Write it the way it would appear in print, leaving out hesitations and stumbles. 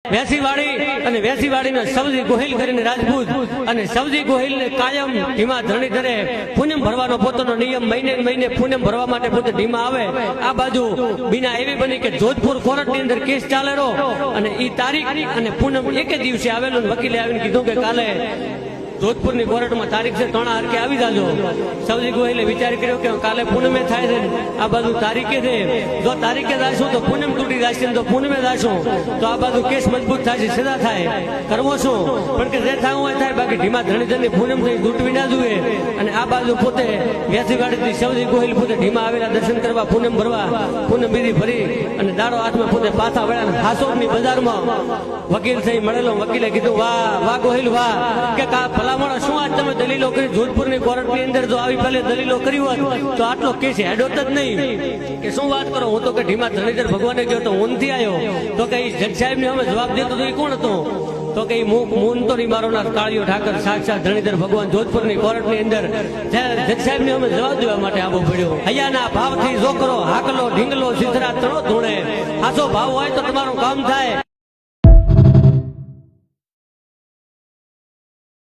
વેસીવાડી અને વેસીવાડીનો સવજી ગોહિલ કરીને રાજપૂત અને સવજી ગોહિલને કાયમ ધીમા ધરણીધરે પૂનમ ભરવાનો પોતાનો નિયમ મહિને પૂનમ ભરવા માટે પોતે ધીમા આવે। આ બાજુ બીના એવી બની કે જોધપુર કોર્ટની અંદર કેસ ચાલેલો અને ઈ તારીખ અને પૂનમ એક દિવસે આવેલો। વકીલે આવીને કીધું કે કાલે જોધપુરની કોર્ટમાં તારીખ છે, ત્રણ હરકે આવી જાજો। સવજી ગોહિલે વિચાર કર્યો કે કાલે પૂનમે થાય છે, આ બાજુ તારીખે છે, જો તારીખે જાશું તો પૂનમ તૂટી જશે, તો પૂનમે જાશું તો આ બાજુ કેસ મજબૂત થાય છે, સજા થાય, કરવો શું? પણ કે જે થવું હોય થાય, બાકી ધીમા ધરણીધરની પૂનમ થઈ તૂટવી ના જોઈએ। અને આ બાજુ પોતે વેસીવાડીથી સવજી ગોહિલ પોતે ધીમા આવેલા દર્શન કરવા, પૂનમ ભરવા, પૂનમ બીજી ભરી અને દાડો હાથમાં પોતે પાછા વળ્યા। હાસોદની બજારમાં વકીલ થઈ મળેલો। વકીલે કીધું વાહ વાહ ગોહિલ વાહ, કે ભલામણ શું આજ તમે દલીલો કરી? જોધપુરની કોર્ટની અંદર જો આવી પહેલે દલીલો કરી હોત તો આટલો કેસ હેડોત જ નહીં। કે શું વાત કરો, હું તો કે ધીમા ધરણીધર ભગવાને ગયો તો હું નથી આવ્યો। તો કે જજ સાહેબ ને અમે જવાબ દેતો તો એ કોણ હતો? તો કે મૂન તો નહીં મારોનાર કાળિયો ઠાકર સાક્ષાત ધરણીધર ભગવાન જોધપુરની કોર્ટની અંદર જજ સાહેબ ને અમે જવાબ દેવા માટે આવવો પડ્યો। હૈયાના ભાવથી જોકરો હાકલો ઢીંગલો સિધરા તણો ધૂણે, હાસો ભાવ હોય તો તમારું કામ થાય।